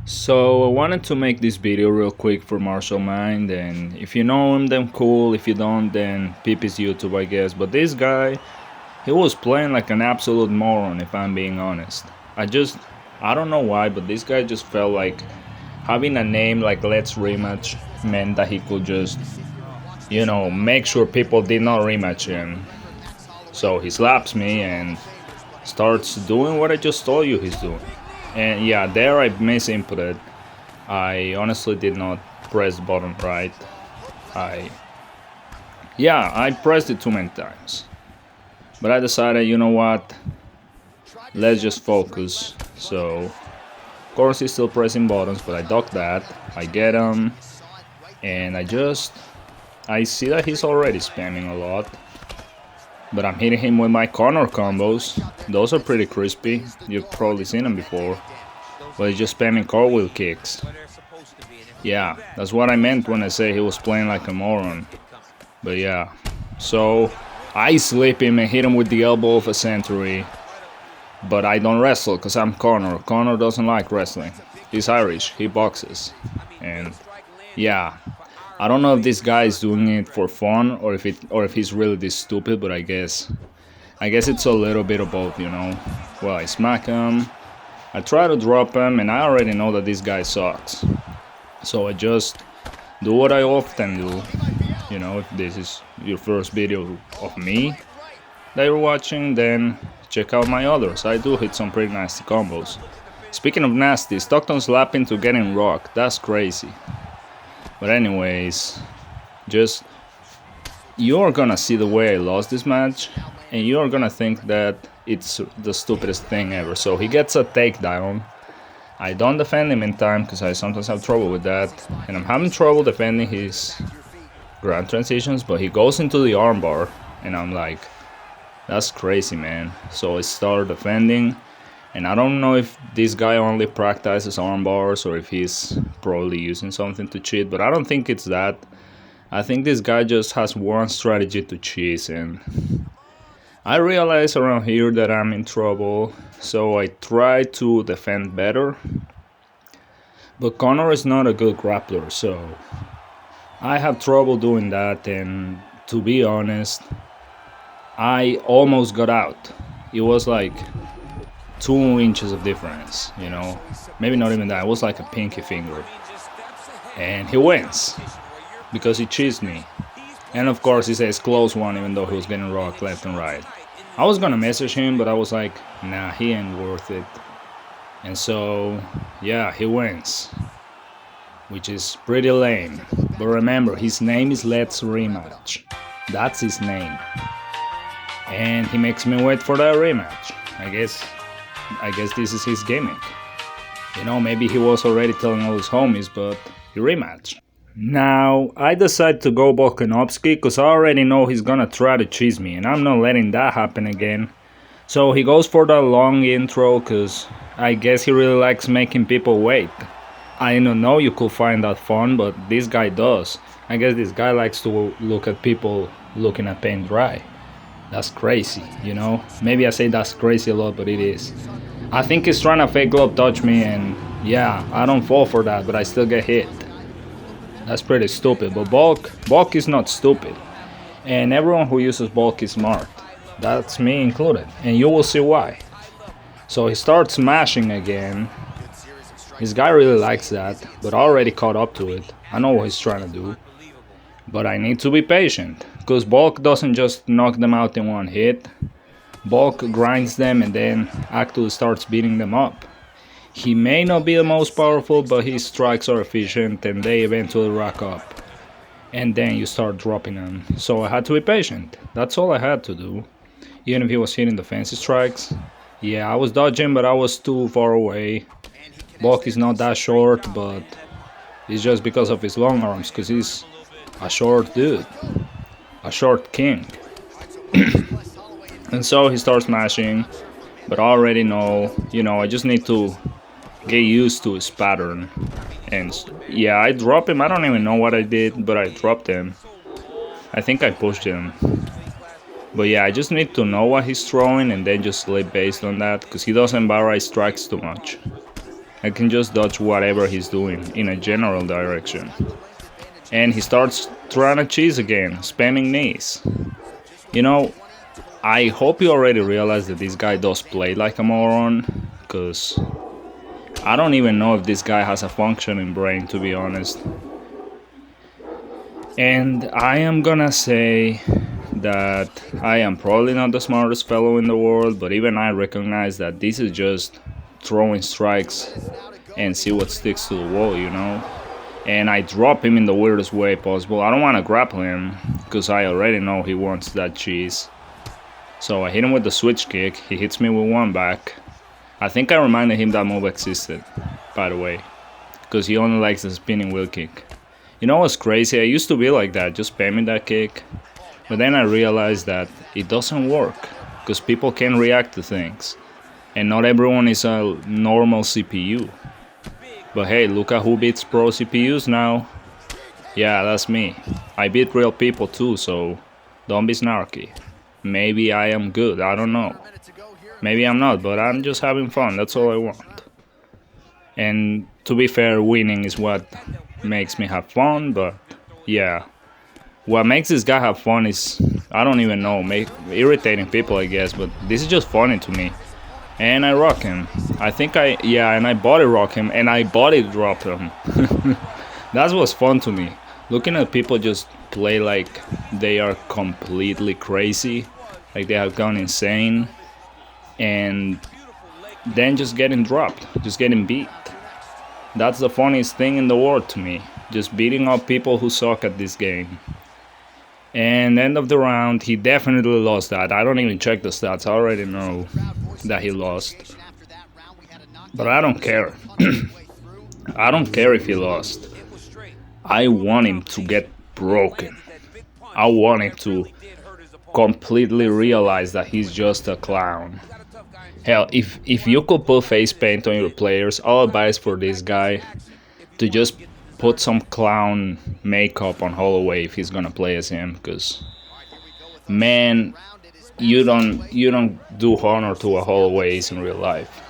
So I wanted to make this video real quick for Marshall Mind, and if you know him then cool, if you don't then peep his YouTube I guess, but this guy, he was playing like an absolute moron if I'm being honest. I don't know why, but this guy just felt like having a name like Let's Rematch meant that he could just, make sure people did not rematch him. So he slaps me and starts doing what I just told you he's doing. And yeah, there I misinputted. I honestly did not press the button right. I I pressed it too many times. But I decided, you know what? Let's just focus. So, of course he's still pressing buttons, but I duck that. I get him, and I see that he's already spamming a lot. But I'm hitting him with my corner combos. Those are pretty crispy. You've probably seen them before. But he's just spamming cartwheel kicks. Yeah, that's what I meant when I say he was playing like a moron. But yeah, so I slip him and hit him with the elbow of a century. But I don't wrestle because I'm Connor. Connor doesn't like wrestling. He's Irish, he boxes. And yeah, I don't know if this guy is doing it for fun or if he's really this stupid, but I guess it's a little bit of both, you know. Well, I smack him, I try to drop him, and I already know that this guy sucks. So I just do what I often do. You know, if this is your first video of me that you're watching, then check out my others. I do hit some pretty nasty combos. Speaking of nasty, Stockton slapping to getting rocked. That's crazy. But anyways, just you're gonna see the way I lost this match, and you're gonna think that it's the stupidest thing ever. So he gets a takedown. I don't defend him in time because I sometimes have trouble with that, and I'm having trouble defending his ground transitions, but he goes into the armbar, and I'm like, that's crazy, man. So I start defending, and I don't know if this guy only practices armbars or if he's probably using something to cheat, but I don't think it's that. I think this guy just has one strategy to cheese, and I realize around here that I'm in trouble, so I try to defend better. But Connor is not a good grappler, so I have trouble doing that, and to be honest, I almost got out. It was like 2 inches of difference, you know, maybe not even that. It was like a pinky finger, and he wins because he cheesed me. And of course he says close one, even though he was getting rocked left and right. I was gonna message him, but I was like, nah, he ain't worth it. And so yeah, he wins, which is pretty lame. But remember, his name is Let's Rematch. That's his name. And he makes me wait for that rematch. I guess this is his gimmick. You know, maybe he was already telling all his homies, but he rematched. Now, I decide to go Volkanovski because I already know he's gonna try to cheese me, and I'm not letting that happen again. So he goes for that long intro because I guess he really likes making people wait. I don't know you could find that fun, but this guy does. I guess this guy likes to look at people looking at paint dry. That's crazy, you know? Maybe I say that's crazy a lot, but it is. I think he's trying to fake glove touch me, and yeah, I don't fall for that, but I still get hit. That's pretty stupid, but bulk is not stupid. And everyone who uses bulk is smart. That's me included, and you will see why. So he starts smashing again. This guy really likes that, but I already caught up to it. I know what he's trying to do. But I need to be patient, because bulk doesn't just knock them out in one hit. Bulk grinds them and then actually starts beating them up. He may not be the most powerful, but his strikes are efficient and they eventually rack up. And then you start dropping them. So I had to be patient. That's all I had to do. Even if he was hitting the fancy strikes. Yeah, I was dodging, but I was too far away. Bulk is not that short, but it's just because of his long arms, because he's a short dude. A short king. And so he starts smashing, but I already know, I just need to get used to his pattern. And yeah, I dropped him. I don't even know what I did, but I dropped him. I think I pushed him. But yeah, I just need to know what he's throwing and then just slip based on that, because he doesn't barrage strikes too much. I can just dodge whatever he's doing in a general direction. And he starts trying to cheese again, spamming knees. You know, I hope you already realized that this guy does play like a moron, because I don't even know if this guy has a functioning brain, to be honest. And I am gonna say that I am probably not the smartest fellow in the world, but even I recognize that this is just throwing strikes and see what sticks to the wall, you know? And I drop him in the weirdest way possible. I don't want to grapple him, because I already know he wants that cheese. So I hit him with the switch kick, he hits me with one back. I think I reminded him that move existed, by the way, because he only likes the spinning wheel kick. You know what's crazy? I used to be like that, just spamming that kick. But then I realized that it doesn't work, because people can react to things. And not everyone is a normal CPU. But hey, look at who beats pro CPUs now. Yeah, that's me. I beat real people too, so don't be snarky. Maybe I am good, I don't know. Maybe I'm not, but I'm just having fun, that's all I want. And to be fair, winning is what makes me have fun, but yeah. What makes this guy have fun is, I don't even know, irritating people, I guess, but this is just funny to me. And I rock him. And I body rock him, and I body drop him. That was fun to me. Looking at people just play like they are completely crazy, like they have gone insane, and then just getting dropped, just getting beat. That's the funniest thing in the world to me, just beating up people who suck at this game. And end of the round, he definitely lost that. I don't even check the stats, I already know that he lost. But I don't care. I don't care if he lost. I want him to get broken. I want him to completely realize that he's just a clown. Hell, if you could put face paint on your players, I'll advise for this guy to just put some clown makeup on Holloway if he's gonna play as him, because man, you don't do honor to a Holloway in real life.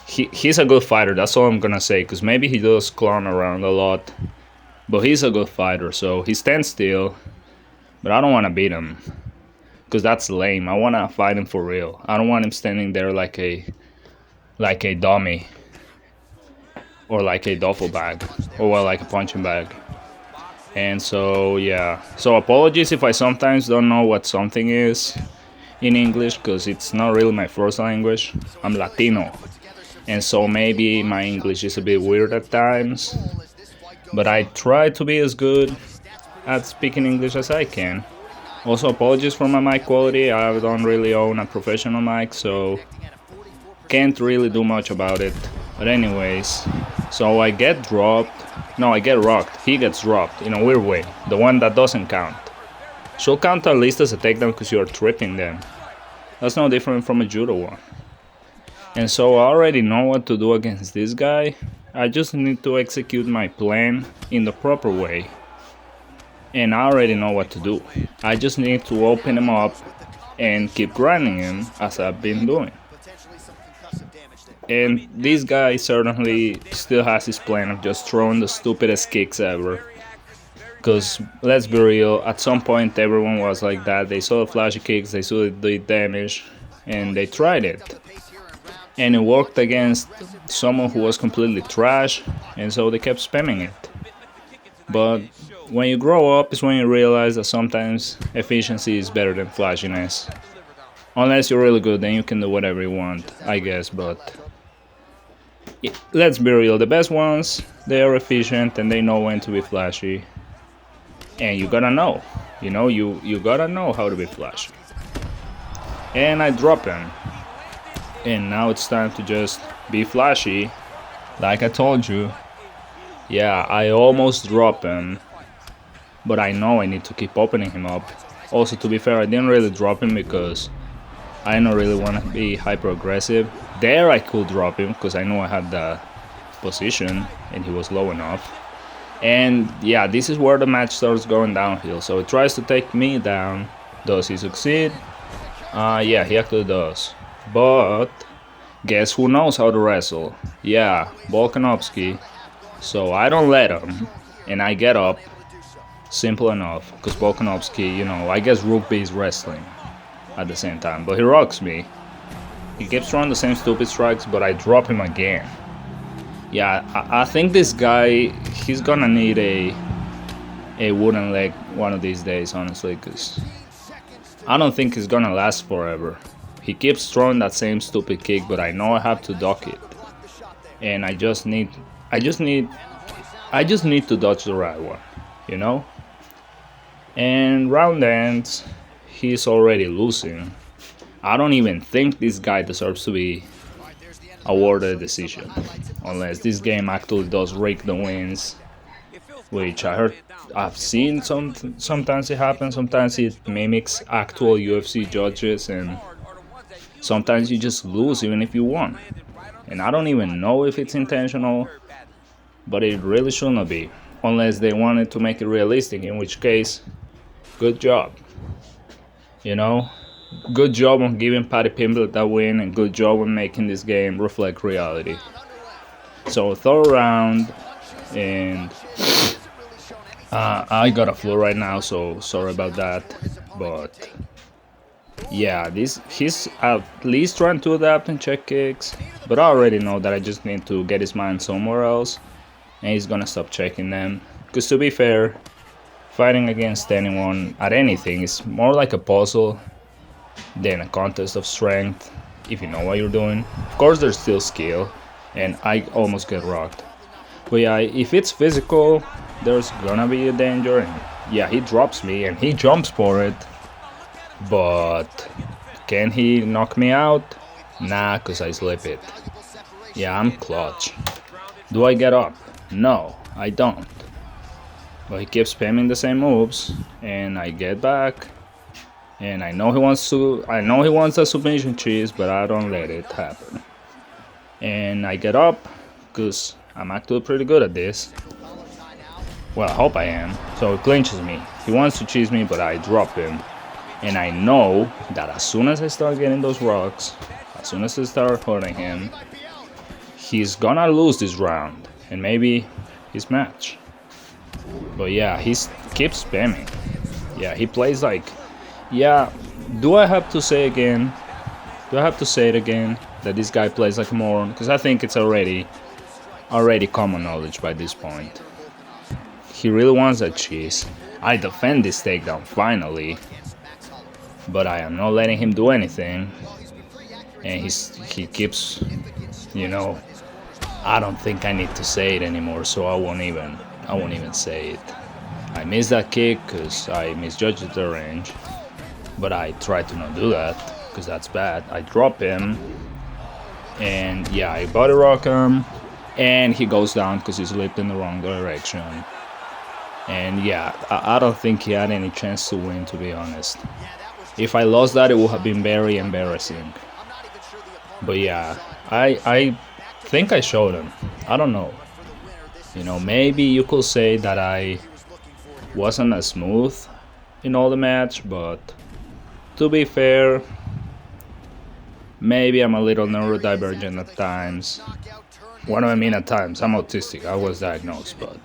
He's a good fighter, that's all I'm gonna say, because maybe he does clown around a lot, but he's a good fighter, so he stands still, but I don't want to beat him, because that's lame. I want to fight him for real. I don't want him standing there like a dummy, or like a duffel bag, or well, like a punching bag. And so yeah, so apologies if I sometimes don't know what something is in English, because it's not really my first language. I'm Latino, and so maybe my English is a bit weird at times, but I try to be as good at speaking English as I can. Also, apologies for my mic quality. I don't really own a professional mic, so can't really do much about it. But anyways, so I get dropped. No, I get rocked. He gets dropped in a weird way. The one that doesn't count. Should count at least as a takedown because you're tripping them. That's no different from a judo one. And so I already know what to do against this guy. I just need to execute my plan in the proper way. And I already know what to do. I just need to open him up and keep grinding him as I've been doing. And this guy certainly still has his plan of just throwing the stupidest kicks ever. Because let's be real, at some point everyone was like that. They saw the flashy kicks, they saw the damage, and they tried it. And it worked against someone who was completely trash, and so they kept spamming it. But when you grow up is when you realize that sometimes efficiency is better than flashiness. Unless you're really good, then you can do whatever you want, I guess, but let's be real, the best ones, they are efficient and they know when to be flashy. And you gotta know, you gotta know how to be flashy. And I drop him. And now it's time to just be flashy. Like I told you. Yeah, I almost dropped him. But I know I need to keep opening him up. Also, to be fair, I didn't really drop him because I don't really want to be hyper aggressive. There I could drop him because I know I had the position and he was low enough. And yeah, this is where the match starts going downhill. So he tries to take me down. Does he succeed? Yeah, he actually does. But Guess who knows how to wrestle? Yeah, Volkanovski. So I don't let him, and I get up. Simple enough, because Volkanovski, I guess rugby is wrestling at the same time, but he rocks me. He keeps throwing the same stupid strikes, but I drop him again. Yeah, I think this guy, he's gonna need a wooden leg one of these days, honestly, because I don't think he's gonna last forever. He keeps throwing that same stupid kick, but I know I have to duck it, and I just need to dodge the right one, you know. And round ends, he's already losing. I don't even think this guy deserves to be awarded a decision, unless this game actually does rake the wins, which I've seen sometimes it happens. Sometimes it mimics actual UFC judges, and sometimes you just lose even if you won. And I don't even know if it's intentional, but it really shouldn't be, unless they wanted to make it realistic, in which case, good job. Good job on giving Paddy Pimblett that win, and good job on making this game reflect reality. So third round, and I got a flu right now, so sorry about that. But yeah, he's at least trying to adapt and check kicks, but I already know that I just need to get his mind somewhere else, and he's gonna stop checking them. Because to be fair, fighting against anyone at anything is more like a puzzle than a contest of strength, if you know what you're doing. Of course, there's still skill, and I almost get rocked. But yeah, if it's physical, there's gonna be a danger. And yeah, he drops me, and he jumps for it. But can he knock me out? Nah, cause I slip it. Yeah, I'm clutch. Do I get up? No, I don't. But he keeps spamming the same moves, and I get back. And I know he wants a submission cheese, but I don't let it happen. And I get up, because I'm actually pretty good at this. Well, I hope I am. So he clinches me. He wants to cheese me, but I drop him. And I know that as soon as I start getting those rocks, as soon as I start hurting him, he's gonna lose this round, and maybe his match. But yeah, he keeps spamming. Yeah, he plays like... Yeah, do I have to say again? Do I have to say it again that this guy plays like a moron? Because I think it's already common knowledge by this point. He really wants that cheese. I defend this takedown finally, but I am not letting him do anything. And he keeps, I don't think I need to say it anymore, so I won't even say it. I missed that kick because I misjudged the range. But I try to not do that, because that's bad. I drop him, and yeah, I body rock him, and he goes down because he slipped in the wrong direction. And yeah, I don't think he had any chance to win, to be honest. If I lost that, it would have been very embarrassing. But yeah, I think I showed him. I don't know. Maybe you could say that I wasn't as smooth in all the match, but... To be fair, maybe I'm a little neurodivergent at times. What do I mean at times? I'm autistic. I was diagnosed, but...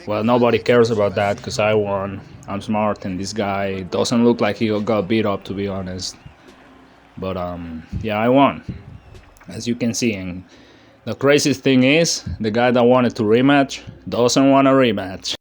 Well, nobody cares about that because I won. I'm smart, and this guy doesn't look like he got beat up, to be honest. But, yeah, I won. As you can see, and the craziest thing is, the guy that wanted to rematch doesn't want a rematch.